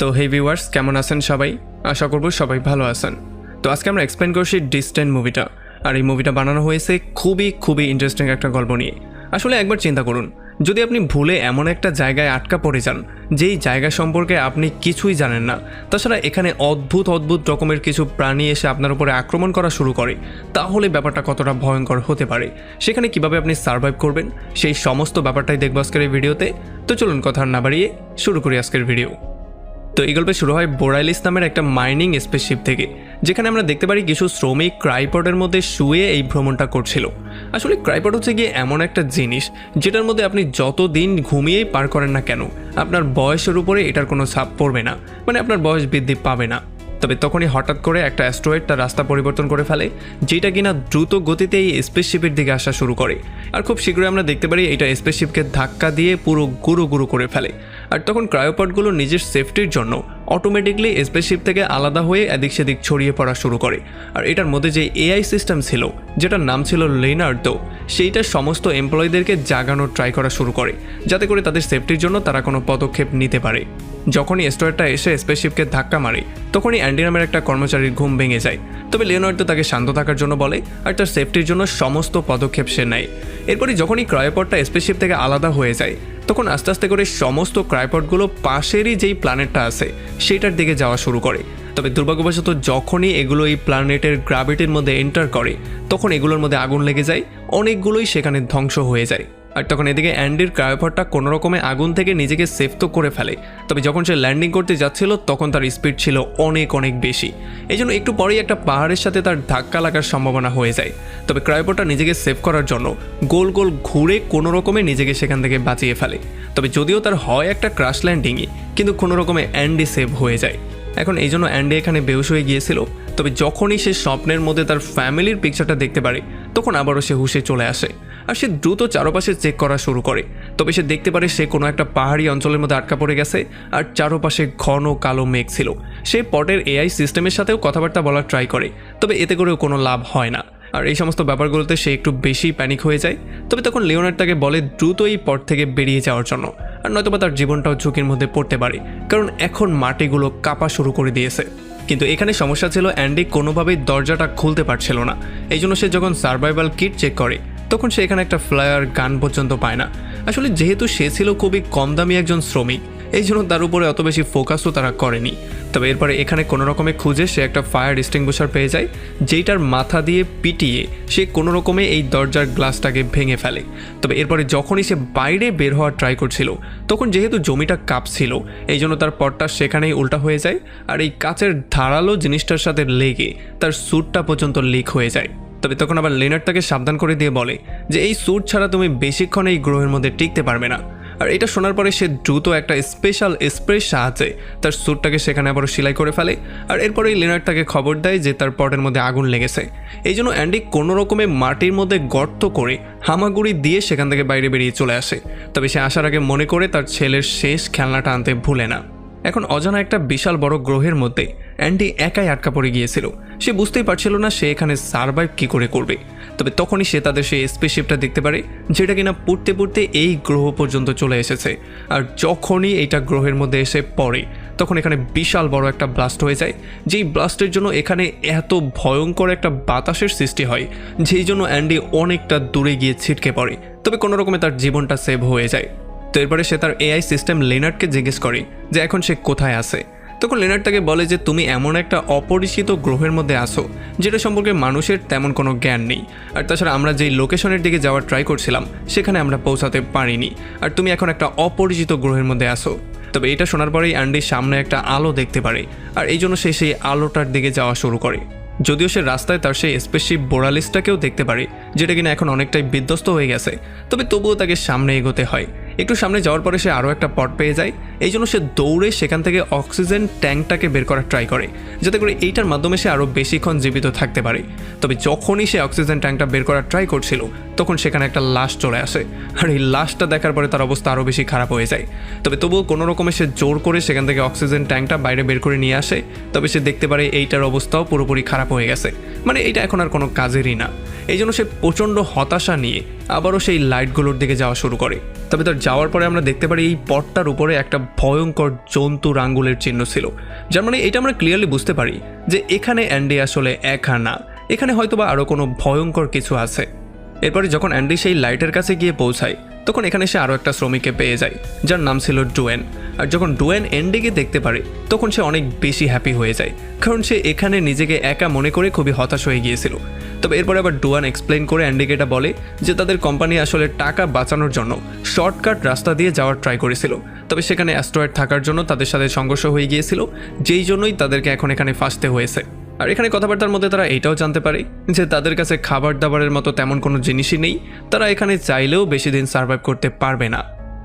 তো হে ভিউয়ার্স, কেমন আছেন সবাই? আশা করব সবাই ভালো আছেন। তো আজকে আমরা এক্সপ্লেন করছি ডিস্টেন্ট মুভিটা। আর এই মুভিটা বানানো হয়েছে খুবই ইন্টারেস্টিং একটা গল্প নিয়ে। আসলে একবার চিন্তা করুন, যদি আপনি ভুলে এমন একটা জায়গায় আটকা পড়ে যান যেই জায়গা সম্পর্কে আপনি কিছুই জানেন না, তাছাড়া এখানে অদ্ভুত রকমের কিছু প্রাণী এসে আপনার উপরে আক্রমণ করা শুরু করে, তাহলে ব্যাপারটা কতটা ভয়ঙ্কর হতে পারে, সেখানে কিভাবে আপনি সার্ভাইভ করবেন, সেই সমস্ত ব্যাপারটাই দেখব আজকের এই ভিডিওতে। তো চলুন কথা না বাড়িয়ে শুরু করি আজকের ভিডিও। তো এই গল্পে শুরু হয় বোরাইলিস নামের একটা মাইনিং স্পেসশিপ থেকে, যেখানে আমরা দেখতে পারি কিছু শ্রমিক ক্রাইপডের মধ্যে শুয়ে এই ভ্রমণটা করছিল। আসলে ক্রাইপড হচ্ছে গিয়ে এমন একটা জিনিস যেটার মধ্যে আপনি যতদিন ঘুমিয়েই পার করেন না কেন, আপনার বয়সের উপরে এটার কোনো ছাপ পড়বে না, মানে আপনার বয়স বৃদ্ধি পাবে না। তবে তখনই হঠাৎ করে একটা অ্যাস্ট্রয়েড তার রাস্তা পরিবর্তন করে ফেলে, যেটা কিনা দ্রুত গতিতে এই স্পেসশিপের দিকে আসা শুরু করে। আর খুব শীঘ্রই আমরা দেখতে পারি এটা স্পেসশিপকে ধাক্কা দিয়ে পুরো গুঁড়ো করে ফেলে। আর তখন ক্রায়োপডগুলো নিজের সেফটির জন্য অটোমেটিকলি স্পেসশিপ থেকে আলাদা হয়ে এদিক সেদিক ছড়িয়ে পড়া শুরু করে। আর এটার মধ্যে যে এআই সিস্টেম ছিল, যেটার নাম ছিল লেনার্ডো, সেইটা সমস্ত এমপ্লয়ীদেরকে জাগানোর ট্রাই করা শুরু করে, যাতে করে তাদের সেফটির জন্য তারা কোনো পদক্ষেপ নিতে পারে। যখনই অ্যাস্ট্রয়েডটা এসে স্পেসশিপকে ধাক্কা মারে, তখনই অ্যান্ডি নামের একটা কর্মচারীর ঘুম ভেঙে যায়। তবে লিওনার্ডো তাকে শান্ত থাকার জন্য বলে, আর তার সেফটির জন্য সমস্ত পদক্ষেপ সে নেয়। এরপরই যখনই ক্রায়োপডটা স্পেসশিপ থেকে আলাদা হয়ে যায়, তখন আস্তে আস্তে করে সমস্ত ক্রায়োপডগুলো পাশেরই যেই প্ল্যানেটটা আছে সেইটার দিকে যাওয়া শুরু করে। তবে দুর্ভাগ্যবশত যখনই এগুলো এই প্ল্যানেটের গ্র্যাভিটির মধ্যে এন্টার করে, তখন এগুলোর মধ্যে আগুন লেগে যায়, অনেকগুলোই সেখানে ধ্বংস হয়ে যায়। আর তখন এদিকে অ্যান্ডির ক্রায়োপডটা কোনো রকমে আগুন থেকে নিজেকে সেফ তো করে ফেলে। তবে যখন সে ল্যান্ডিং করতে যাচ্ছিল, তখন তার স্পিড ছিল অনেক বেশি। এই জন্য একটু পরেই একটা পাহাড়ের সাথে তার ধাক্কা লাগার সম্ভাবনা হয়ে যায়। তবে ক্রায়োপডটা নিজেকে সেভ করার জন্য গোল ঘুরে কোনো রকমে নিজেকে সেখান থেকে বাঁচিয়ে ফেলে। তবে যদিও তার হয় একটা ক্রাশ ল্যান্ডিংই, কিন্তু কোনো রকমে অ্যান্ডি সেভ হয়ে যায়। এখন এই জন্য অ্যান্ডি এখানে বেহুশ হয়ে গিয়েছিল। তবে যখনই সে স্বপ্নের মধ্যে তার ফ্যামিলির পিকচারটা দেখতে পারে, তখন আবারও সে হুশে চলে আসে। আর সে দ্রুত চারপাশে চেক করা শুরু করে। তবে সে দেখতে পারে সে কোনো একটা পাহাড়ি অঞ্চলের মধ্যে আটকা পড়ে গেছে, আর চারপাশে ঘন কালো মেঘ ছিল। সে পটের এআই সিস্টেমের সাথেও কথাবার্তা বলার ট্রাই করে, তবে এতে করেও কোনো লাভ হয় না। আর এই সমস্ত ব্যাপারগুলোতে সে একটু বেশি প্যানিক হয়ে যায়। তবে তখন লিওনার্ড তাকে বলে দ্রুত এই পট থেকে বেরিয়ে যাওয়ার জন্য, আর নয়তোবা তার জীবনটাও ঝুঁকির মধ্যে পড়তে পারে, কারণ এখন মাটিগুলো কাঁপা শুরু করে দিয়েছে। কিন্তু এখানে সমস্যা ছিল, অ্যান্ডি কোনোভাবেই দরজাটা খুলতে পারছিল না। এই জন্য সে যখন সার্ভাইভাল কিট চেক করে, তখন সে এখানে একটা ফ্লায়ার গান পর্যন্ত পায় না। আসলে যেহেতু সে ছিল খুবই কম দামি একজন শ্রমিক, এই জন্য তার উপরে অত বেশি ফোকাসও তারা করেনি। তবে এরপরে এখানে কোনো রকমে খুঁজে সে একটা ফায়ার এক্সটিংগুইশার পেয়ে যায়, যেইটার মাথা দিয়ে পিটিয়ে সে কোনো রকমে এই দরজার গ্লাসটাকে ভেঙে ফেলে। তবে এরপরে যখনই সে বাইরে বের হওয়ার ট্রাই করছিল, তখন যেহেতু জমিটা কাঁপছিল, এই জন্য তার পটটা সেখানেই উল্টা হয়ে যায়। আর এই কাচের ধারালো জিনিসটার সাথে লেগে তার স্যুটটা পর্যন্ত লিক হয়ে যায়। তবে তখন আবার লিওনার্ড তাকে সাবধান করে দিয়ে বলে যে এই স্যুট ছাড়া তুমি বেশিক্ষণ এই গ্রহের মধ্যে টিকতে পারবে না। আর এটা শোনার পরে সে দ্রুত একটা স্পেশাল স্প্রের সাহায্যে তার স্যুটটাকে সেখানে আবারও সেলাই করে ফেলে। আর এরপরেই লিওনার্ড তাকে খবর দেয় যে তার পটের মধ্যে আগুন লেগেছে। এই জন্য অ্যান্ডি কোনো রকমে মাটির মধ্যে গর্ত করে হামাগুড়ি দিয়ে সেখান থেকে বাইরে বেরিয়ে চলে আসে। তবে সে আসার আগে মনে করে তার ছেলের শেষ খেলনাটা আনতে ভুলে না। এখন অজানা একটা বিশাল বড় গ্রহের মধ্যে অ্যান্ডি একাই আটকা পড়ে গিয়েছিল। সে বুঝতেই পারছিল না সে এখানে সার্ভাইভ কী করে করবে। তবে তখনই সে তাদের সেই স্পেসশিপটা দেখতে পারে, যেটা কিনা পড়তে এই গ্রহ পর্যন্ত চলে এসেছে। আর যখনই এইটা গ্রহের মধ্যে এসে পড়ে, তখন এখানে বিশাল বড় একটা ব্লাস্ট হয়ে যায়। যেই ব্লাস্টের জন্য এখানে এত ভয়ঙ্কর একটা বাতাসের সৃষ্টি হয়, যেই জন্য অ্যান্ডি অনেকটা দূরে গিয়ে ছিটকে পড়ে। তবে কোনো রকমে তার জীবনটা সেভ হয়ে যায়। তো এরপরে সে তার এআই সিস্টেম লিওনার্ডকে জিজ্ঞেস করে যে এখন সে কোথায় আছে। তখন লিওনার্ড তাকে বলে যে তুমি এমন একটা অপরিচিত গ্রহের মধ্যে আসো, যেটা সম্পর্কে মানুষের তেমন কোনো জ্ঞান নেই। আর তাছাড়া আমরা যেই লোকেশনের দিকে যাওয়ার ট্রাই করছিলাম, সেখানে আমরা পৌঁছাতে পারিনি। আর তুমি এখন একটা অপরিচিত গ্রহের মধ্যে আসো। তবে এটা শোনার পরেই অ্যান্ডির সামনে একটা আলো দেখতে পারে, আর এই জন্য সে সেই আলোটার দিকে যাওয়া শুরু করে। যদিও সে রাস্তায় তার সেই স্পেসশিপ বোরালিসটাকেও দেখতে পারে, যেটা কিনা এখন অনেকটাই বিধ্বস্ত হয়ে গেছে। তবে তবুও তাকে সামনে এগোতে হয়। একটু সামনে যাওয়ার পরে সে আরও একটা পট পেয়ে যায়। এই জন্য সে দৌড়ে সেখান থেকে অক্সিজেন ট্যাঙ্কটাকে বের করার ট্রাই করে, যাতে করে এইটার মাধ্যমে সে আরও বেশিক্ষণ জীবিত থাকতে পারে। তবে যখনই সে অক্সিজেন ট্যাঙ্কটা বের করার ট্রাই করছিল, তখন সেখানে একটা লাশ চলে আসে। আর এই লাশটা দেখার পরে তার অবস্থা আরও বেশি খারাপ হয়ে যায়। তবে তবুও কোনো রকমে সে জোর করে সেখান থেকে অক্সিজেন ট্যাঙ্কটা বাইরে বের করে নিয়ে আসে। তবে সে দেখতে পারে এইটার অবস্থাও পুরোপুরি খারাপ হয়ে গেছে, মানে এইটা এখন আর কোনো কাজেরই না। এই জন্য সে প্রচণ্ড হতাশা নিয়ে আবারও সেই লাইটগুলোর দিকে যাওয়া শুরু করে। তবে তার যাওয়ার পরে আমরা দেখতে পারি এই পথটার উপরে একটা ভয়ঙ্কর জন্তুর আঙ্গুলের চিহ্ন ছিল, যার মানে এটা আমরা ক্লিয়ারলি বুঝতে পারি যে এখানে অ্যান্ডি আসলে একা না, এখানে হয়তোবা আরও কোনো ভয়ঙ্কর কিছু আছে। এরপরে যখন অ্যান্ডি সেই লাইটের কাছে গিয়ে পৌঁছায় তখন এখানে সে আরও একটা শ্রমিককে পেয়ে যায় যার নাম ছিল ডুয়েন। আর যখন ডুয়েন অ্যান্ডিকে দেখতে পারে তখন সে অনেক বেশি হ্যাপি হয়ে যায়, কারণ সে এখানে নিজেকে একা মনে করে খুবই হতাশ হয়ে গিয়েছিল। তবে এরপরে আবার ডুয়ান এক্সপ্লেন করে অ্যান্ডিকে এটা বলে যে তাদের কোম্পানি আসলে টাকা বাঁচানোর জন্য শর্টকাট রাস্তা দিয়ে যাওয়ার ট্রাই করেছিল, তবে সেখানে অ্যাস্ট্রয়েড থাকার জন্য তাদের সাথে সংঘর্ষ হয়ে গিয়েছিল, যেই জন্যই তাদেরকে এখন এখানে ফাঁসতে হয়েছে। আর এখানে কথাবার্তার মধ্যে তারা এটাও জানতে পারে যে তাদের কাছে খাবার দাবারের মতো তেমন কোনো জিনিসই নেই, তারা এখানে চাইলেও বেশি দিন সার্ভাইভ করতে পারবে না।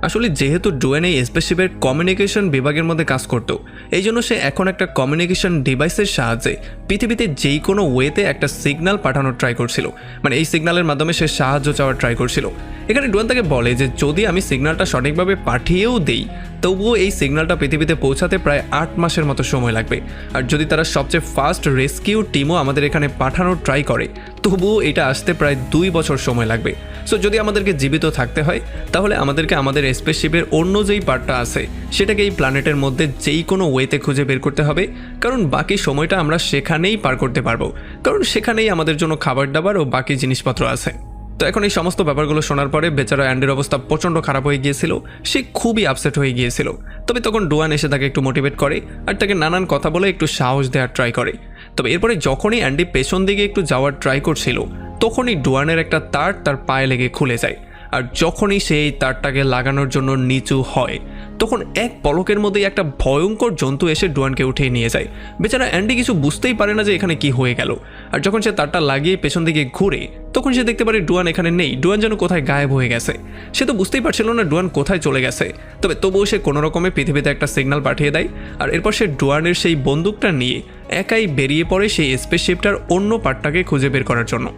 আসলে যেহেতু ডুয়েন এই স্পেসশিপের কমিউনিকেশন বিভাগের মধ্যে কাজ করত, এই জন্য সে এখন একটা কমিউনিকেশন ডিভাইসের সাহায্যে পৃথিবীতে যেই কোনো ওয়েতে একটা সিগন্যাল পাঠানোর ট্রাই করছিল, মানে এই সিগন্যালের মাধ্যমে সে সাহায্য চাওয়ার ট্রাই করছিল। এখানে ডুয়েন তাকে বলে যে যদি আমি সিগন্যালটা সঠিকভাবে পাঠিয়েও দেই তবুও এই সিগন্যালটা পৃথিবীতে পৌঁছাতে প্রায় 8 মাসের মতো সময় লাগবে, আর যদি তারা সবচেয়ে ফাস্ট রেস্কিউ টিমও আমাদের এখানে পাঠানোর ট্রাই করে তবুও এটা আসতে প্রায় 2 বছর সময় লাগবে। সো যদি আমাদেরকে জীবিত থাকতে হয় তাহলে আমাদেরকে আমাদের স্পেসশিপের অন্য যেই পার্টটা আছে সেটাকে এই প্ল্যানেটের মধ্যে যেই কোনো ওয়েতে খুঁজে বের করতে হবে, কারণ বাকি সময়টা আমরা সেখানেই পার করতে পারবো, কারণ সেখানেই আমাদের জন্য খাবার দাবার ও বাকি জিনিসপত্র আছে। তো এখন এই সমস্ত ব্যাপারগুলো শোনার পরে বেচারা অ্যান্ডির অবস্থা প্রচণ্ড খারাপ হয়ে গিয়েছিল, সে খুবই আপসেট হয়ে গিয়েছিল। তবে তখন ডুয়ান এসে তাকে একটু মোটিভেট করে আর তাকে নানান কথা বলে একটু সাহস দেওয়ার ট্রাই করে। তবে এরপরে যখনই অ্যান্ডি পেছন দিকে একটু যাওয়ার ট্রাই করছিল তখনই ডুয়ানের একটা তার তার পায়ে লেগে খুলে যায়, আর যখনই সে এই তারটাকে লাগানোর জন্য নিচু হয় তখন এক পলকের মধ্যেই একটা ভয়ঙ্কর জন্তু এসে ডুয়ানকে উঠিয়ে নিয়ে যায়। বেচারা অ্যান্ডি কিছু বুঝতেই পারে না যে এখানে কি হয়ে গেল, আর যখন সে তারটা লাগিয়ে পেছন দিকে ঘুরে তখন সে দেখতে পারে ডুয়ান এখানে নেই, ডুয়ান যেন কোথায় গায়েব হয়ে গেছে। সে তো বুঝতেই পারছিল না ডুয়ান কোথায় চলে গেছে, তবে তবুও সে কোনো রকমে পৃথিবীতে একটা সিগন্যাল পাঠিয়ে দেয়, আর এরপর সে ডুয়ানের সেই বন্দুকটা নিয়ে একাই বেরিয়ে পড়ে সেই স্পেসশিপটার অন্য পার্টটাকে খুঁজে বের করার জন্য।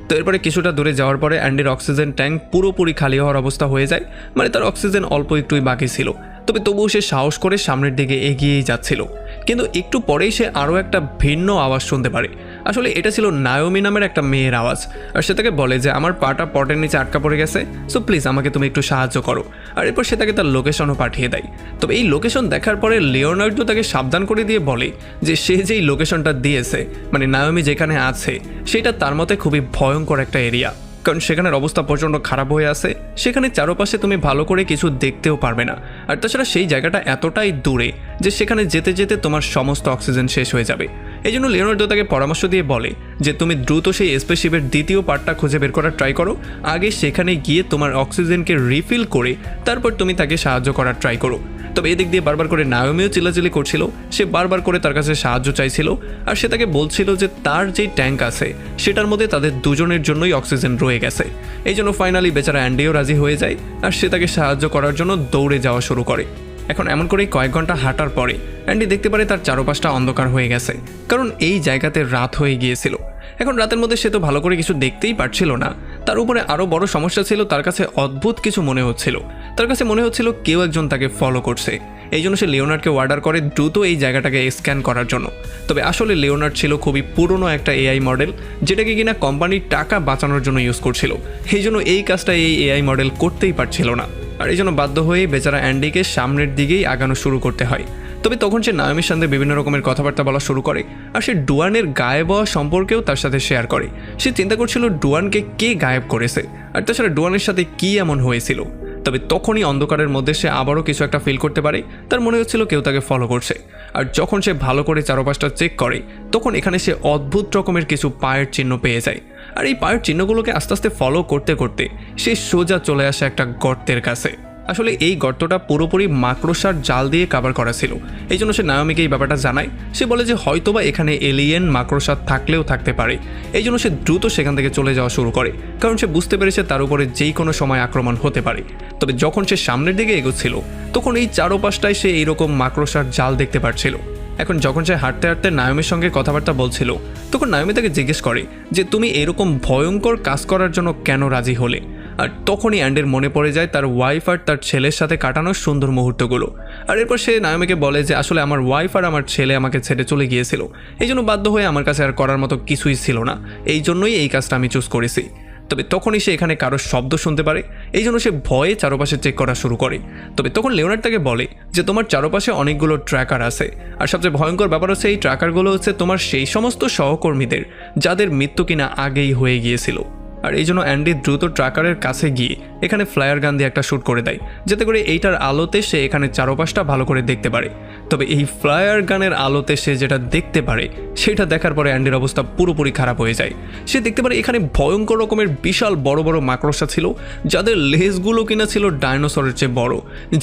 তো এরপরে কিছুটা দূরে যাওয়ার পরে অ্যান্ডির অক্সিজেন ট্যাঙ্ক পুরোপুরি খালি হওয়ার অবস্থা হয়ে যায়, মানে তার অক্সিজেন অল্প একটুই বাকি ছিল। তবে তবুও সে সাহস করে সামনের দিকে এগিয়েই যাচ্ছিল, কিন্তু একটু পরেই সে আরও একটা ভিন্ন আওয়াজ শুনতে পারে। আসলে এটা ছিল নায়োমি নামের একটা মেয়ের আওয়াজ, আর সে তাকে বলে যে আমার পাটা পটের নিচে আটকা পড়ে গেছে, সো প্লিজ আমাকে তুমি একটু সাহায্য করো। আর এরপর সে তাকে তার লোকেশনও পাঠিয়ে দেয়। তবে এই লোকেশন দেখার পরে লিওনার্ডো তাকে সাবধান করে দিয়ে বলে যে সে যেই লোকেশনটা দিয়েছে, মানে নায়োমি যেখানে আছে সেটা তার মতে খুবই ভয়ঙ্কর একটা এরিয়া, কারণ সেখানের অবস্থা প্রচণ্ড খারাপ হয়ে আছে, সেখানে চারপাশে তুমি ভালো করে কিছু দেখতেও পারবে না, আর তাছাড়া সেই জায়গাটা এতটাই দূরে যে সেখানে যেতে যেতে তোমার সমস্ত অক্সিজেন শেষ হয়ে যাবে। এই জন্য লিওনার্ডো তাকে পরামর্শ দিয়ে বলে যে তুমি দ্রুত সেই স্পেসশিপের দ্বিতীয় পার্টটা খুঁজে বের করার ট্রাই করো, আগে সেখানে গিয়ে তোমার অক্সিজেনকে রিফিল করে তারপর তুমি তাকে সাহায্য করার ট্রাই করো। তবে এদিক দিয়ে বারবার করে নায়োমিও চিল্লাচিল্লি করছিল, সে বারবার করে তার কাছে সাহায্য চাইছিল, আর সে তাকে বলছিল যে তার যেই ট্যাঙ্ক আছে সেটার মধ্যে তাদের দুজনের জন্যই অক্সিজেন রয়ে গেছে। এই জন্য ফাইনালি বেচারা অ্যান্ডিও রাজি হয়ে যায়, আর সে তাকে সাহায্য করার জন্য দৌড়ে যাওয়া শুরু করে। এখন এমন করেই কয়েক ঘন্টা হাঁটার পরে অ্যান্ডি দেখতে পারে তার চারপাশটা অন্ধকার হয়ে গেছে, কারণ এই জায়গাতে রাত হয়ে গিয়েছিল। এখন রাতের মধ্যে সে তো ভালো করে কিছু দেখতেই পারছিল না, তার উপরে আরও বড় সমস্যা ছিল তার কাছে অদ্ভুত কিছু মনে হচ্ছিল, তার কাছে মনে হচ্ছিল কেউ একজন তাকে ফলো করছে। এই জন্য সে লিওনার্ডকে অর্ডার করে দ্রুত এই জায়গাটাকে স্ক্যান করার জন্য। তবে আসলে লিওনার্ড ছিল খুবই পুরনো একটা এআই মডেল, যেটাকে কিনা কোম্পানির টাকা বাঁচানোর জন্য ইউজ করছিল, এই জন্য এই কাজটা এই এআই মডেল করতেই পারছিল না, আর এই জন্য বাধ্য হয়ে বেচারা অ্যান্ডিকে সামনের দিকেই আগানো শুরু করতে হয়। তবে তখন সে নায়োমির সাথে বিভিন্ন রকমের কথাবার্তা বলা শুরু করে, আর সে ডুয়ানের গায়েব হওয়া সম্পর্কেও তার সাথে শেয়ার করে। সে চিন্তা করছিল ডুয়ানকে কে গায়েব করেছে, আর তাছাড়া ডুয়ানের সাথে কী এমন হয়েছিল। তবে তখনই অন্ধকারের মধ্যে সে আবারও কিছু একটা ফিল করতে পারে, তার মনে হচ্ছিল কেউ তাকে ফলো করছে। আর যখন সে ভালো করে চারপাশটা চেক করে তখন এখানে সে অদ্ভুত রকমের কিছু পায়ের চিহ্ন পেয়ে যায়, আর এই পায়ের চিহ্নগুলোকে আস্তে আস্তে ফলো করতে করতে সে সোজা চলে আসে একটা গর্তের কাছে। আসলে এই গর্তটা পুরোপুরি মাকড়সার জাল দিয়ে কাভার করা ছিল, এই জন্য সে নায়োমিকে এই ব্যাপারটা জানায়। সে বলে যে হয়তোবা এখানে এলিয়েন মাকড়সা থাকলেও থাকতে পারে, এই জন্য সে দ্রুত সেখান থেকে চলে যাওয়া শুরু করে, কারণ সে বুঝতে পেরেছে তার উপরে যেই কোনো সময় আক্রমণ হতে পারে। তবে যখন সে সামনের দিকে এগোচ্ছিল তখন এই চারপাশটায় সে এইরকম মাকড়সার জাল দেখতে পাচ্ছিল। এখন যখন সে হাঁটতে হাঁটতে নায়োমির সঙ্গে কথাবার্তা বলছিল তখন নায়োমি তাকে জিজ্ঞেস করে যে তুমি এরকম ভয়ঙ্কর কাজ করার জন্য কেন রাজি হলে। আর তখনই অ্যান্ডির মনে পড়ে যায় তার ওয়াইফ আর তার ছেলের সাথে কাটানোর সুন্দর মুহূর্তগুলো। আর এরপর সে নায়োমিকে বলে যে আসলে আমার ওয়াইফ আর আমার ছেলে আমাকে ছেড়ে চলে গিয়েছিল, এই জন্য বাধ্য হয়ে আমার কাছে আর করার মতো কিছুই ছিল না, এই জন্যই এই কাজটা আমি চুজ করেছি। তবে তখনই সে এখানে কারোর শব্দ শুনতে পারে, এই জন্য সে ভয়ে চারপাশে চেক করা শুরু করে। তবে তখন লিওনার্ড তাকে বলে যে তোমার চারপাশে অনেকগুলো ট্র্যাকার আছে, আর সবচেয়ে ভয়ঙ্কর ব্যাপার হচ্ছে এই ট্র্যাকারগুলো হচ্ছে তোমার সেই সমস্ত সহকর্মীদের যাদের মৃত্যু কিনা আগেই হয়ে গিয়েছিল। আর এই জন্য অ্যান্ডি দ্রুত ট্র্যাকারের কাছে গিয়ে এখানে ফ্লায়ার গান দিয়ে একটা শ্যুট করে দেয়, যাতে করে এইটার আলোতে সে এখানে চারপাশটা ভালো করে দেখতে পারে। তবে এই ফ্লায়ার গানের আলোতে সে যেটা দেখতে পারে সেটা দেখার পরে অ্যান্ডির অবস্থা পুরোপুরি খারাপ হয়ে যায়। সে দেখতে পারে এখানে ভয়ঙ্কর রকমের বিশাল বড় বড় মাকড়সা ছিল, যাদের লেজগুলো কিনা ছিল ডাইনোসরের চেয়ে বড়,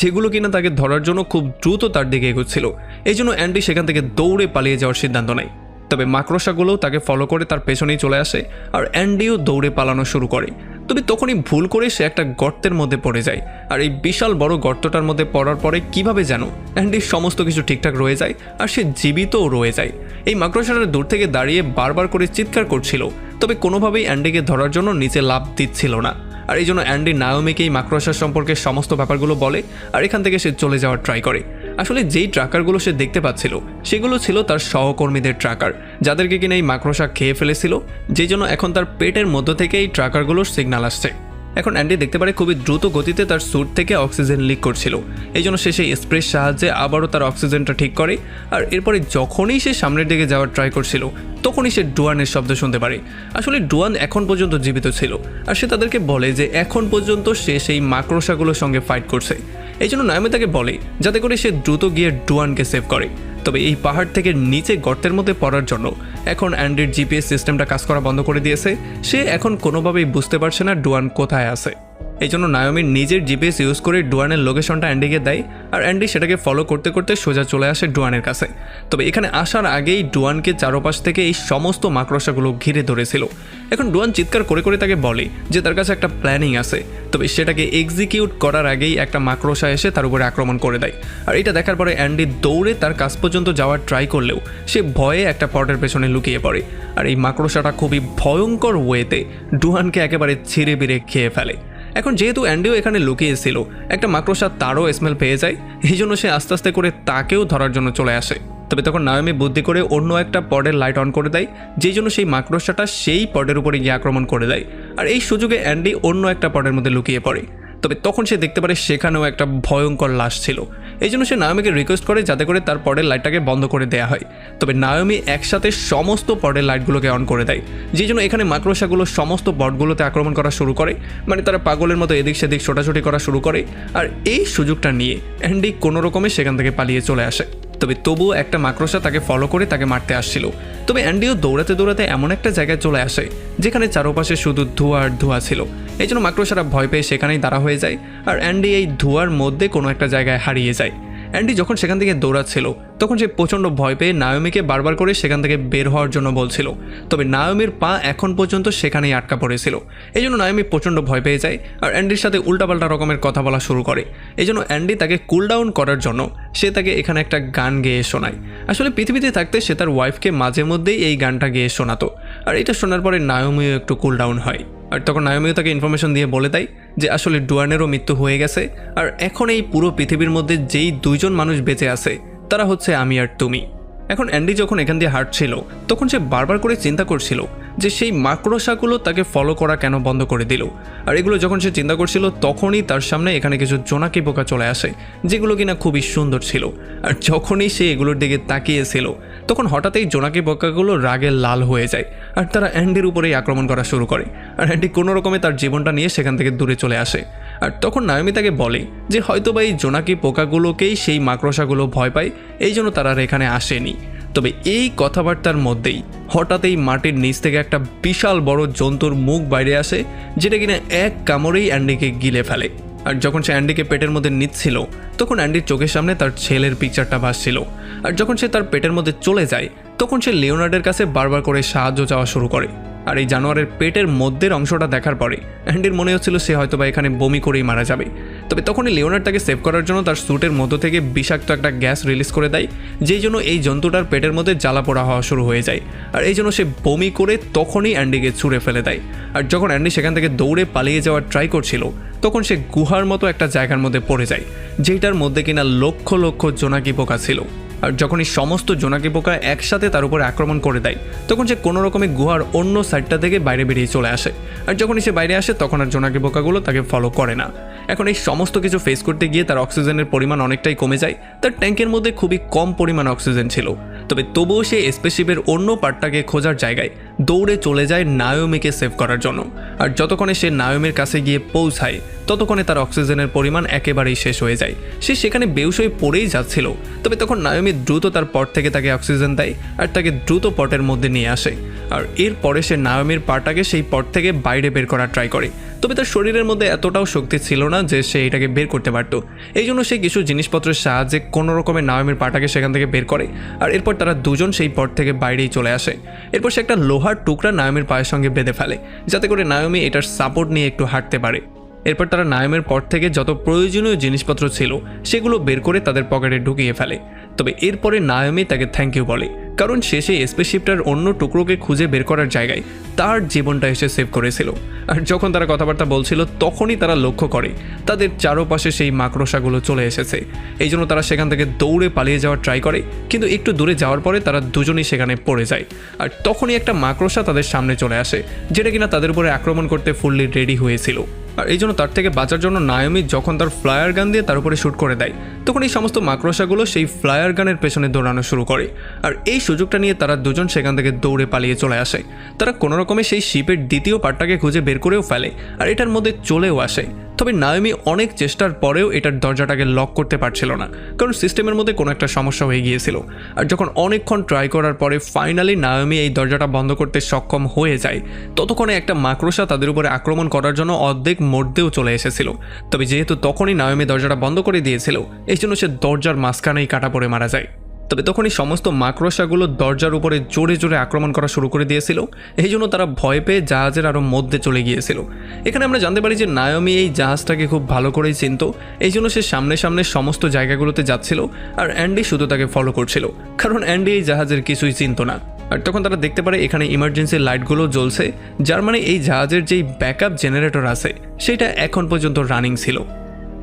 যেগুলো কিনা তাকে ধরার জন্য খুব দ্রুত তার দিকে এগোচ্ছিল। এই জন্য অ্যান্ডি সেখান থেকে দৌড়ে পালিয়ে যাওয়ার সিদ্ধান্ত নেয়। তবে মাকড়সাগুলো তাকে ফলো করে তার পেছনেই চলে আসে, আর অ্যান্ডিও দৌড়ে পালানো শুরু করে। তবে তখনই ভুল করে সে একটা গর্তের মধ্যে পড়ে যায়, আর এই বিশাল বড় গর্তটার মধ্যে পড়ার পরে কিভাবে যেন অ্যান্ডির সমস্ত কিছু ঠিকঠাক রয়ে যায়, আর সে জীবিতও রয়ে যায়। এই মাকড়সাটা দূর থেকে দাঁড়িয়ে বারবার করে চিৎকার করছিল, তবে কোনোভাবেই অ্যান্ডিকে ধরার জন্য নিচে লাফ দিচ্ছিল না। আর এই জন্য অ্যান্ডি নায়োমিকে এই মাকড়সার সম্পর্কে সমস্ত ব্যাপারগুলো বলে, আর এখান থেকে সে চলে যাওয়ার ট্রাই করে। আসলে যেই ট্র্যাকারগুলো সে দেখতে পাচ্ছিল সেগুলো ছিল তার সহকর্মীদের ট্র্যাকার, যাদেরকে কিনা এই মাকড়সা খেয়ে ফেলেছিল, যেই জন্য এখন তার পেটের মধ্য থেকে এই ট্র্যাকারগুলোর সিগন্যাল আসছে। এখন অ্যান্ডি দেখতে পারে খুবই দ্রুত গতিতে তার স্যুট থেকে অক্সিজেন লিক করছিল, এই জন্য সে সেই স্প্রের সাহায্যে আবারও তার অক্সিজেনটা ঠিক করে। আর এরপরে যখনই সে সামনের দিকে যাওয়ার ট্রাই করছিল তখনই সে ডুয়ানের শব্দ শুনতে পারে। আসলে ডুয়ান এখন পর্যন্ত জীবিত ছিল, আর সে তাদেরকে বলে যে এখন পর্যন্ত সে সেই মাকড়সাগুলোর সঙ্গে ফাইট করছে। এই জন্য নায়োমি তাকে বলে যাতে করে সে দ্রুত গিয়ে ডুয়ানকে সেভ করে। তবে এই পাহাড় থেকে নিচে গর্তের মধ্যে পড়ার জন্য এখন অ্যান্ডির জিপিএস সিস্টেমটা কাজ করা বন্ধ করে দিয়েছে। সে এখন কোনোভাবেই বুঝতে পারছে না ডুয়ান কোথায় আছে। এই জন্য নায়োমি নিজের জিপিএস ইউজ করে ডুয়ানের লোকেশনটা অ্যান্ডিকে দেয়, আর অ্যান্ডি সেটাকে ফলো করতে করতে সোজা চলে আসে ডুয়ানের কাছে। তবে এখানে আসার আগেই ডুয়ানকে চারপাশ থেকে এই সমস্ত মাকড়সাগুলো ঘিরে ধরেছিল। এখন ডুয়ান চিৎকার করে করে তাকে বলে যে তার কাছে একটা প্ল্যানিং আছে, তবে সেটাকে এক্সিকিউট করার আগেই একটা মাকড়সা এসে তার উপরে আক্রমণ করে দেয়। আর এটা দেখার পরে অ্যান্ডি দৌড়ে তার কাছ পর্যন্ত যাওয়ার ট্রাই করলেও সে ভয়ে একটা পটের পেছনে লুকিয়ে পড়ে। আর এই মাকড়সাটা খুবই ভয়ঙ্কর ওয়েতে ডুয়ানকে একেবারে ছিঁড়ে বিড়ে খেয়ে ফেলে। এখন যেহেতু অ্যান্ডিও এখানে লুকিয়েছিল, একটা মাকড়সা তারও স্মেল পেয়ে যায়, এই জন্য সে আস্তে আস্তে করে তাকেও ধরার জন্য চলে আসে। তবে তখন নায়োমি বুদ্ধি করে অন্য একটা পডের লাইট অন করে দেয়, যেই জন্য সেই মাকড়সাটা সেই পডের উপরে গিয়ে আক্রমণ করে দেয়। আর এই সুযোগে অ্যান্ডি অন্য একটা পডের মধ্যে লুকিয়ে পড়ে। তবে তখন সে দেখতে পারে সেখানেও একটা ভয়ঙ্কর লাশ ছিল, এই জন্য সে নায়োমিকে রিকোয়েস্ট করে যাতে করে তার পডের লাইটটাকে বন্ধ করে দেওয়া হয়। তবে নায়োমি একসাথে সমস্ত পডের লাইটগুলোকে অন করে দেয়, যেই জন্য এখানে মাকড়সাগুলো সমস্ত পডগুলোতে আক্রমণ করা শুরু করে, মানে তারা পাগলের মতো এদিক সেদিক ছোটাছুটি করা শুরু করে। আর এই সুযোগটা নিয়ে অ্যান্ডি কোনো রকমে সেখান থেকে পালিয়ে চলে আসে। তবে তবুও একটা মাকড়সা তাকে ফলো করে তাকে মারতে আসছিল। তবে অ্যান্ডিও দৌড়াতে দৌড়াতে এমন একটা জায়গায় চলে আসে যেখানে চারপাশে শুধু ধোঁয়া আর ধোঁয়া ছিল, এই জন্য মাকড়সারা ভয় পেয়ে সেখানেই দাঁড়া হয়ে যায়। আর অ্যান্ডি এই ধোঁয়ার মধ্যে কোনো একটা জায়গায় হারিয়ে যায়। অ্যান্ডি যখন সেখান থেকে দৌড়াচ্ছিল তখন সে প্রচণ্ড ভয় পেয়ে নায়োমিকে বারবার করে সেখান থেকে বের হওয়ার জন্য বলছিল, তবে নায়োমির পা এখন পর্যন্ত সেখানেই আটকা পড়েছিল। এই জন্য নায়োমি প্রচণ্ড ভয় পেয়ে যায় আর অ্যান্ডির সাথে উল্টাপাল্টা রকমের কথা বলা শুরু করে। এই জন্য অ্যান্ডি তাকে কুল ডাউন করার জন্য সে তাকে এখানে একটা গান গেয়ে শোনায়। আসলে পৃথিবীতে থাকতে সে তার ওয়াইফকে মাঝে মধ্যেই এই গানটা গেয়ে শোনাতো, আর এটা শোনার পরে নায়োমিও একটু কুল ডাউন হয়। আর তখন নায়োমিও তাকে ইনফরমেশন দিয়ে বলে দেয় যে আসলে ডুয়ানেরও মৃত্যু হয়ে গেছে, আর এখন এই পুরো পৃথিবীর মধ্যে যেই দুইজন মানুষ বেঁচে আছে তারা হচ্ছে আমি আর তুমি। এখন অ্যান্ডি যখন এখান দিয়ে হাঁটছিল তখন সে বারবার করে চিন্তা করছিল যে সেই মাকড়সাগুলো তাকে ফলো করা কেন বন্ধ করে দিল। আর এগুলো যখন সে চিন্তা করছিল তখনই তার সামনে এখানে কিছু জোনাকি পোকা চলে আসে, যেগুলো কিনা খুবই সুন্দর ছিল। আর যখনই সে এগুলোর দিকে তাকিয়েছিল তখন হঠাৎই জোনাকি পোকাগুলো রাগে লাল হয়ে যায়, আর তারা অ্যান্ডির উপরেই আক্রমণ করা শুরু করে। আর অ্যান্ডি কোনো রকমে তার জীবনটা নিয়ে সেখান থেকে দূরে চলে আসে। আর তখন নায়োমি তাকে বলে যে হয়তোবা এই জোনাকি পোকাগুলোকেই সেই মাকড়সাগুলো ভয় পায়, এই জন্য তারা আর এখানে আসেনি। তবে এই কথাবার্তার মধ্যেই হঠাৎই মাটির নিচ থেকে একটা বিশাল বড় জন্তুর মুখ বাইরে আসে, যেটা কিনা এক কামড়েই অ্যান্ডিকে গিলে ফেলে। আর যখন সে অ্যান্ডিকে পেটের মধ্যে নিচ্ছিল তখন অ্যান্ডির চোখের সামনে তার ছেলের পিকচারটা ভাসছিল। আর যখন সে তার পেটের মধ্যে চলে যায় তখন সে লিওনার্ডের কাছে বারবার করে সাহায্য চাওয়া শুরু করে। আর এই জানোয়ারের পেটের মধ্যের অংশটা দেখার পরে অ্যান্ডির মনে হচ্ছিল সে হয়তোবা এখানে বমি করেই মারা যাবে। তবে তখনই লিওনার্ড তাকে সেভ করার জন্য তার স্যুটের মধ্য থেকে বিষাক্ত একটা গ্যাস রিলিজ করে দেয়, যেই জন্য এই জন্তুটার পেটের মধ্যে জ্বালা পোড়া হওয়া শুরু হয়ে যায়। আর এই জন্য সে বমি করে তখনই অ্যান্ডিকে ছুঁড়ে ফেলে দেয়। আর যখন অ্যান্ডি সেখান থেকে দৌড়ে পালিয়ে যাওয়ার ট্রাই করছিল, তখন সে গুহার মতো একটা জায়গার মধ্যে পড়ে যায়, যেটার মধ্যে কিনা লক্ষ লক্ষ জোনাকি পোকা ছিল। আর যখন এই সমস্ত জোনাকি পোকা একসাথে তার উপর আক্রমণ করে দেয়, তখন সে কোনো রকমে গুহার অন্য সাইডটা থেকে বাইরে বেরিয়ে চলে আসে। আর যখনই সে বাইরে আসে, তখন আর জোনাকি পোকাগুলো তাকে ফলো করে না। এখন এই সমস্ত কিছু ফেস করতে গিয়ে তার অক্সিজেনের পরিমাণ অনেকটাই কমে যায়। তার ট্যাঙ্কের মধ্যে খুবই কম পরিমাণ অক্সিজেন ছিল। তবে তবুও সে স্পেসশিপের অন্য পার্টটাকে খোঁজার জায়গায় দৌড়ে চলে যায় নায়োমিকে সেভ করার জন্য। আর যতক্ষণে সে নায়োমির কাছে গিয়ে পৌঁছায়, ততক্ষণে তার অক্সিজেনের পরিমাণ একেবারেই শেষ হয়ে যায়। সে সেখানে বেহুশ হয়ে পড়েই যাচ্ছিল। তবে তখন নায়োমি দ্রুত তার পট থেকে তাকে অক্সিজেন দেয় আর তাকে দ্রুত পটের মধ্যে নিয়ে আসে। আর এরপরে সে নায়োমির পাটাকে সেই পট থেকে বাইরে বের করার ট্রাই করে। তবে তার শরীরের মধ্যে এতটাও শক্তি ছিল না যে সে এটাকে বের করতে পারত। এই জন্য সে কিছু জিনিসপত্রের সাহায্যে কোনো রকমের নায়োমির পাটাকে সেখান থেকে বের করে। আর এরপর তারা দুজন সেই পট থেকে বাইরেই চলে আসে। এরপর সে একটা লোহার টুকরা নায়োমির পায়ের সঙ্গে বেঁধে ফেলে, যাতে করে নায়োমি এটার সাপোর্ট নিয়ে একটু হাঁটতে পারে। এরপর তারা নায়োমির পট থেকে যত প্রয়োজনীয় জিনিসপত্র ছিল সেগুলো বের করে তাদের পকেটে ঢুকিয়ে ফেলে। তবে এরপরে নায়োমি তাকে থ্যাংক ইউ বলে, কারণ সে সেই স্পেসশিপটার অন্য টুকরোকে খুঁজে বের করার জায়গায় তার জীবনটা এসে সেভ করেছিল। আর যখন তারা কথাবার্তা বলছিল, তখনই তারা লক্ষ্য করে তাদের চারপাশে সেই মাকড়সাগুলো চলে এসেছে। এই জন্য তারা সেখান থেকে দৌড়ে পালিয়ে যাওয়ার ট্রাই করে, কিন্তু একটু দূরে যাওয়ার পরে তারা দুজনেই সেখানে পড়ে যায়। আর তখনই একটা মাকড়সা তাদের সামনে চলে আসে, যেটা কিনা তাদের উপরে আক্রমণ করতে ফুললি রেডি হয়েছিল। আর এই জন্য তার থেকে বাঁচার জন্য নায়োমি যখন তার ফ্লায়ার গান দিয়ে তার উপরে শ্যুট করে দেয়, তখন এই সমস্ত মাকড়সাগুলো সেই ফ্লায়ার গানের পেছনে দৌড়ানো শুরু করে। আর এই সুযোগটা নিয়ে তারা দুজন সেখান থেকে দৌড়ে পালিয়ে চলে আসে। তারা কোনো রকমে সেই শিপের দ্বিতীয় পার্টটাকে খুঁজে বের করেও ফেলে আর এটার মধ্যে চলেও আসে। তবে নায়োমি অনেক চেষ্টার পরেও এটার দরজাটাকে লক করতে পারছিল না, কারণ সিস্টেমের মধ্যে কোনো একটা সমস্যা হয়ে গিয়েছিল। আর যখন অনেকক্ষণ ট্রাই করার পরে ফাইনালি নায়োমি এই দরজাটা বন্ধ করতে সক্ষম হয়ে যায়, ততক্ষণে একটা মাকড়সা তাদের উপরে আক্রমণ করার জন্য অর্ধেক মর্দেও চলে এসেছিল। তবে যেহেতু তখনই নায়োমি দরজাটা বন্ধ করে দিয়েছিল, এই জন্য সে দরজার মাঝখানেই কাটা পড়ে মারা যায়। তবে তখনই সমস্ত মাকড়সাগুলো দরজার উপরে জোরে জোরে আক্রমণ করা শুরু করে দিয়েছিল। এই জন্য তারা ভয় পেয়ে জাহাজের আরও মধ্যে চলে গিয়েছিল। এখানে আমরা জানতে পারি যে নায়োমি এই জাহাজটাকে খুব ভালো করেই চিনত। এই জন্য সে সামনে সামনে সমস্ত জায়গাগুলোতে যাচ্ছিল আর অ্যান্ডি শুধু তাকে ফলো করছিল, কারণ অ্যান্ডি এই জাহাজের কিছুই চিনত না। আর তখন তারা দেখতে পারে এখানে ইমার্জেন্সি লাইটগুলো জ্বলছে, যার মানে এই জাহাজের যেই ব্যাকআপ জেনারেটর আছে সেটা এখন পর্যন্ত রানিং ছিল।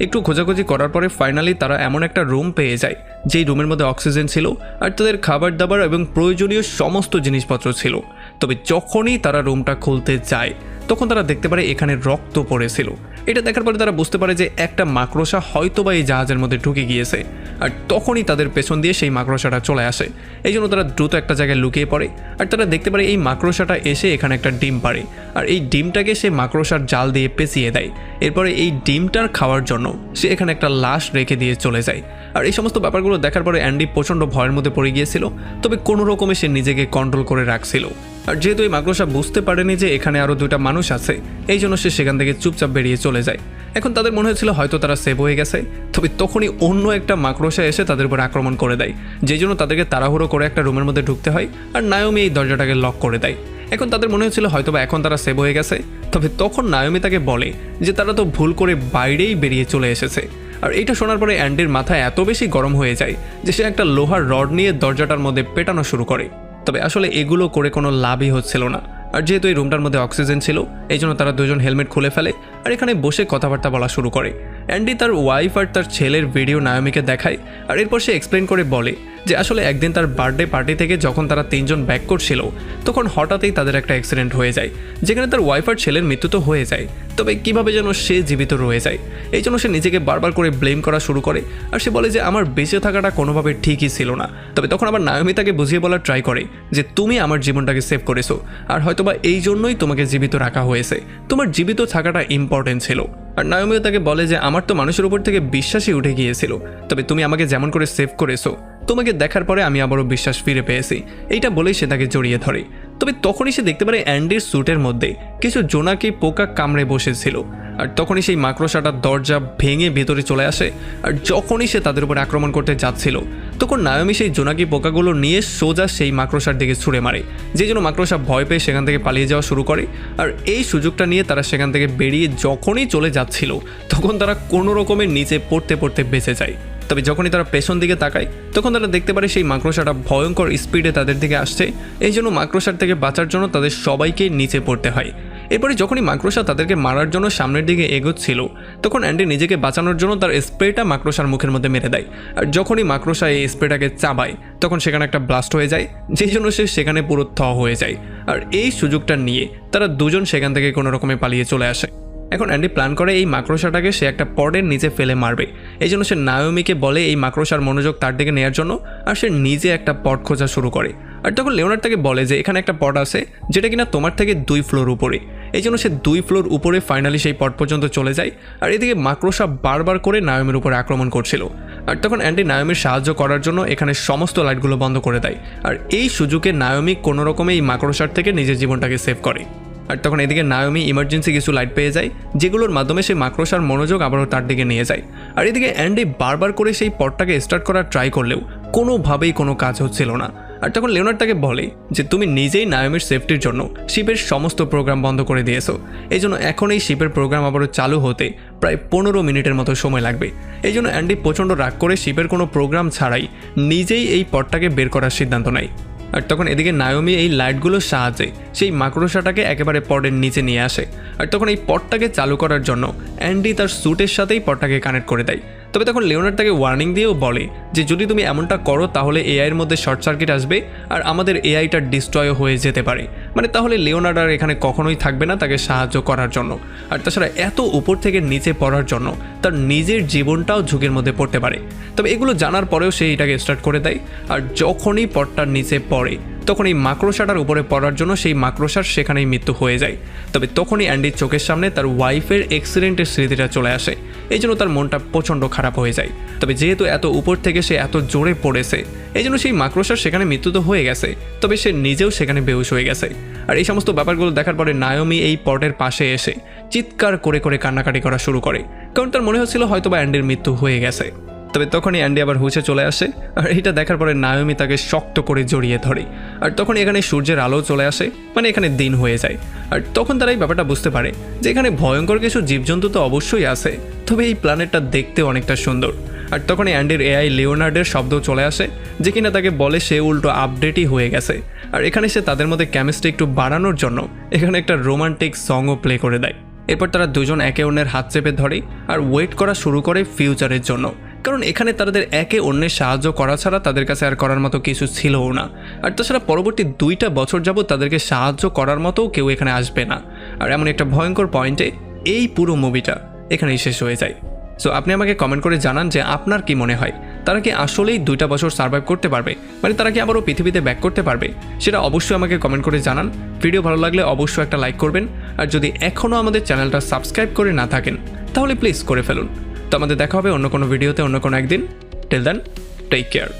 একটু খোঁজাখুঁজি করার পরে ফাইনালি তারা এমন একটা রুম পেয়ে যায়, যেই রুমের মধ্যে অক্সিজেন ছিল আর তাদের খাবার দাবার এবং প্রয়োজনীয় সমস্ত জিনিসপত্র ছিল। তবে যখনই তারা রুমটা খুলতে যায়, তখন তারা দেখতে পারে এখানে রক্ত পড়েছিল। এটা দেখার পরে তারা বুঝতে পারে যে একটা মাকড়সা হয়তোবা এই জাহাজের মধ্যে ঢুকে গিয়েছে। আর তখনই তাদের পেছন দিয়ে সেই মাকড়সাটা চলে আসে। এই জন্য তারা দ্রুত একটা জায়গায় লুকিয়ে পড়ে। আর তারা দেখতে পারে এই মাকড়সাটা এসে এখানে একটা ডিম পাড়ে, আর এই ডিমটাকে সে মাকড়সার জাল দিয়ে পেঁচিয়ে দেয়। এরপরে এই ডিমটার খাওয়ার জন্য সে এখানে একটা লাশ রেখে দিয়ে চলে যায়। আর এই সমস্ত ব্যাপারগুলো দেখার পরে অ্যান্ডি প্রচণ্ড ভয়ের মধ্যে পড়ে গিয়েছিল, তবে কোনো রকমে সে নিজেকে কন্ট্রোল করে রাখছিল। আর যেহেতু এই মাকড়সা বুঝতে পারেনি যে এখানে আরও দুইটা মানুষ আছে, এই জন্য সে সেখান থেকে চুপচাপ বেরিয়ে চলে যায়। এখন তাদের মনে হয়েছিল হয়তো তারা সেভ হয়ে গেছে, তবে তখনই অন্য একটা মাকড়সা এসে তাদের উপর আক্রমণ করে দেয়, যেই জন্য তাদেরকে তাড়াহুড়ো করে একটা রুমের মধ্যে ঢুকতে হয়। আর নায়োমি এই দরজাটাকে লক করে দেয়। এখন তাদের মনে হয়েছিল হয়তোবা এখন তারা সেভ হয়ে গেছে, তবে তখন নায়োমি তাকে বলে যে তারা তো ভুল করে বাইরেই বেরিয়ে চলে এসেছে। আর এটা শোনার পরে অ্যান্ডির মাথায় এত বেশি গরম হয়ে যায় যে সে একটা লোহার রড নিয়ে দরজাটার মধ্যে পেটানো শুরু করে। তবে আসলে এগুলো করে কোনো লাভই হচ্ছিল না। আর যেহেতু এই রুমটার মধ্যে অক্সিজেন ছিল, এই জন্য তারা দুজন হেলমেট খুলে ফেলে আর এখানে বসে কথাবার্তা বলা শুরু করে। অ্যান্ডি তার ওয়াইফ আর তার ছেলের ভিডিও নায়োমিকে দেখায়। আর এরপর সে এক্সপ্লেন করে বলে যে আসলে একদিন তার বার্থডে পার্টি থেকে যখন তারা তিনজন ব্যাক করছিল, তখন হঠাৎই তাদের একটা অ্যাক্সিডেন্ট হয়ে যায়, যেখানে তার ওয়াইফ আর ছেলের মৃত্যু তো হয়ে যায়, তবে কিভাবে যেন সে জীবিত রয়ে যায়। এই জন্য সে নিজেকে বারবার করে ব্লেম করা শুরু করে। আর সে বলে যে আমার বেঁচে থাকাটা কোনোভাবে ঠিকই ছিল না। তবে তখন আবার নায়োমি তাকে বুঝিয়ে বলার ট্রাই করে যে তুমি আমার জীবনটাকে সেভ করেছো, আর হয়তোবা এই জন্যই তোমাকে জীবিত রাখা হয়েছে, তোমার জীবিত থাকাটা ইম্পর্টেন্ট ছিল। আর নায়োমিও তাকে বলে যে আমার তো মানুষের উপর থেকে বিশ্বাসই উঠে গিয়েছিল, তবে তুমি আমাকে যেমন করে সেভ করেছো, তোমাকে দেখার পরে আমি আবারও বিশ্বাস ফিরে পেয়েছি। এইটা বলেই সে তাকে জড়িয়ে ধরে। তবে তখনই সে দেখতে পারে অ্যান্ডির স্যুটের মধ্যে কিছু জোনাকি পোকা কামড়ে বসেছিল। আর তখনই সেই মাকড়সাটার দরজা ভেঙে ভেতরে চলে আসে। আর যখনই সে তাদের উপর আক্রমণ করতে যাচ্ছিল তখন নায়োমি সেই জোনাকি পোকাগুলো নিয়ে সোজা সেই মাকড়সার দিকে ছুঁড়ে মারে, যে জন্য মাকড়সা ভয় পেয়ে সেখান থেকে পালিয়ে যাওয়া শুরু করে। আর এই সুযোগটা নিয়ে তারা সেখান থেকে বেরিয়ে যখনই চলে যাচ্ছিল তখন তারা কোনো রকমের নিচে পড়তে পড়তে বেঁচে যায়। তবে যখনই তারা পেছন দিকে তাকায় তখন তারা দেখতে পারে সেই মাকড়সাটা ভয়ঙ্কর স্পিডে তাদের দিকে আসছে। এই জন্য মাকড়সার থেকে বাঁচার জন্য তাদের সবাইকে নিচে পড়তে হয়। এরপরে যখনই মাকড়সা তাদেরকে মারার জন্য সামনের দিকে এগোচ্ছিল তখন অ্যান্ডি নিজেকে বাঁচানোর জন্য তার স্প্রেটা মাকড়সার মুখের মধ্যে মেরে দেয়। আর যখনই মাকড়সা এই স্প্রেটাকে চাবায় তখন সেখানে একটা ব্লাস্ট হয়ে যায়, যেই জন্য সে সেখানে পুরো হয়ে যায়। আর এই সুযোগটা নিয়ে তারা দুজন সেখান থেকে কোনো রকমে পালিয়ে চলে আসে। এখন অ্যান্ডি প্ল্যান করে এই মাকড়সাটাকে সে একটা পটের নিচে ফেলে মারবে। এই জন্য সে নায়োমিকে বলে এই মাকড়সার মনোযোগ তার দিকে নেওয়ার জন্য, আর সে নিজে একটা পট খোঁজা শুরু করে। আর তখন লিওনার্ড তাকে বলে যে এখানে একটা পট আছে যেটা কিনা তোমার থেকে 2 ফ্লোর উপরে। এই জন্য সে 2 ফ্লোর উপরে ফাইনালি সেই পট পর্যন্ত চলে যায়। আর এদিকে মাকড়সা বারবার করে নায়োমির উপরে আক্রমণ করছিল। আর তখন অ্যান্ডি নায়োমির সাহায্য করার জন্য এখানে সমস্ত লাইটগুলো বন্ধ করে দেয়। আর এই সুযোগে নায়োমি কোনো রকমে এই মাকড়সার থেকে নিজের জীবনটাকে সেভ করে। আর তখন এদিকে নায়োমি ইমার্জেন্সি কিছু লাইট পেয়ে যায়, যেগুলোর মাধ্যমে সেই মাকড়সার মনোযোগ আবারও তার দিকে নিয়ে যায়। আর এদিকে অ্যান্ডি বারবার করে সেই পটটাকে স্টার্ট করার ট্রাই করলেও কোনোভাবেই কোনো কাজ হচ্ছিল না। আর তখন লিওনার্ড তাকে বলে যে তুমি নিজেই নায়োমির সেফটির জন্য শিপের সমস্ত প্রোগ্রাম বন্ধ করে দিয়েছো, এই জন্য এখন এই শিপের প্রোগ্রাম আবারও চালু হতে প্রায় 15 মিনিটের মতো সময় লাগবে। এই জন্য অ্যান্ডি প্রচণ্ড রাগ করে শিপের কোনো প্রোগ্রাম ছাড়াই নিজেই এই পটটাকে বের করার সিদ্ধান্ত নেয়। আর তখন এদিকে নায়োমি এই লাইটগুলোর সাহায্যে সেই মাকড়সাটাকে একেবারে পটের নিচে নিয়ে আসে। আর তখন এই পটটাকে চালু করার জন্য অ্যান্ডি তার স্যুটের সাথেই পটটাকে কানেক্ট করে দেয়। তবে তখন লিওনার্ড তাকে ওয়ার্নিং দিয়েও বলে যে যদি তুমি এমনটা করো তাহলে এআইয়ের মধ্যে শর্ট সার্কিট আসবে আর আমাদের এআইটা ডিস্ট্রয় হয়ে যেতে পারে, মানে তাহলে লিওনার্ড আর এখানে কখনোই থাকবে না তাকে সাহায্য করার জন্য। আর তাছাড়া এত উপর থেকে নিচে পড়ার জন্য তার নিজের জীবনটাও ঝুঁকির মধ্যে পড়তে পারে। তবে এগুলো জানার পরেও সে এটাকে স্টার্ট করে দেয়। আর যখনই পটটার নিচে পড়ে তখন এই মাকড়সাটার উপরে পড়ার জন্য সেই মাকড়সার সেখানেই মৃত্যু হয়ে যায়। তবে তখনই অ্যান্ডির চোখের সামনে তার ওয়াইফের অ্যাক্সিডেন্টের স্মৃতিটা চলে আসে, এই জন্য তার মনটা প্রচণ্ড খারাপ হয়ে যায়। তবে যেহেতু এত উপর থেকে সে এত জোরে পড়েছে এই জন্য সেই মাকড়সার সেখানে মৃত্যু তো হয়ে গেছে, তবে সে নিজেও সেখানে বেহুশ হয়ে গেছে। আর এই সমস্ত ব্যাপারগুলো দেখার পরে নায়োমি এই পটের পাশে এসে চিৎকার করে করে কান্নাকাটি করা শুরু করে, কারণ তার মনে হচ্ছিল হয়তো বা অ্যান্ডির মৃত্যু হয়ে গেছে। তবে তখনই অ্যান্ডি আবার হুঁচে চলে আসে। আর এটা দেখার পরে নায়োমি তাকে শক্ত করে জড়িয়ে ধরে। আর তখন এখানে সূর্যের আলো চলে আসে, মানে এখানে দিন হয়ে যায়। আর তখন তারা এই ব্যাপারটা বুঝতে পারে যে এখানে ভয়ঙ্কর কিছু জীবজন্তু তো অবশ্যই আছে, তবে এই প্ল্যানেটটা দেখতে অনেকটা সুন্দর। আর তখনই অ্যান্ডির এআই লিওনার্ডের শব্দ চলে আসে, যে কিনা তাকে বলে সে উল্টো আপডেটই হয়ে গেছে। আর এখানে সে তাদের মধ্যে কেমিস্ট্রি একটু বাড়ানোর জন্য এখানে একটা রোমান্টিক সংও প্লে করে দেয়। এরপর তারা দুজন একে অন্যের হাত চেপে ধরে আর ওয়েট করা শুরু করে ফিউচারের জন্য, কারণ এখানে তাদের একে অন্যের সাহায্য করা ছাড়া তাদের কাছে আর করার মতো কিছু ছিলও না। আর তাছাড়া পরবর্তী 2টা বছর যাবত তাদেরকে সাহায্য করার মতো কেউ এখানে আসবে না। আর এমন একটা ভয়ঙ্কর পয়েন্টে এই পুরো মুভিটা এখানেই শেষ হয়ে যায়। সো আপনি আমাকে কমেন্ট করে জানান যে আপনার কি মনে হয়, তারা কি আসলেই 2টা বছর সার্ভাইভ করতে পারবে, মানে তারা কি আবারও পৃথিবীতে ব্যাক করতে পারবে, সেটা অবশ্যই আমাকে কমেন্ট করে জানান। ভিডিও ভালো লাগলে অবশ্যই একটা লাইক করবেন, আর যদি এখনও আমাদের চ্যানেলটা সাবস্ক্রাইব করে না থাকেন তাহলে প্লিজ করে ফেলুন। তো আমাদের দেখা হবে অন্য কোনো ভিডিওতে অন্য কোনো একদিন। Till then, take care.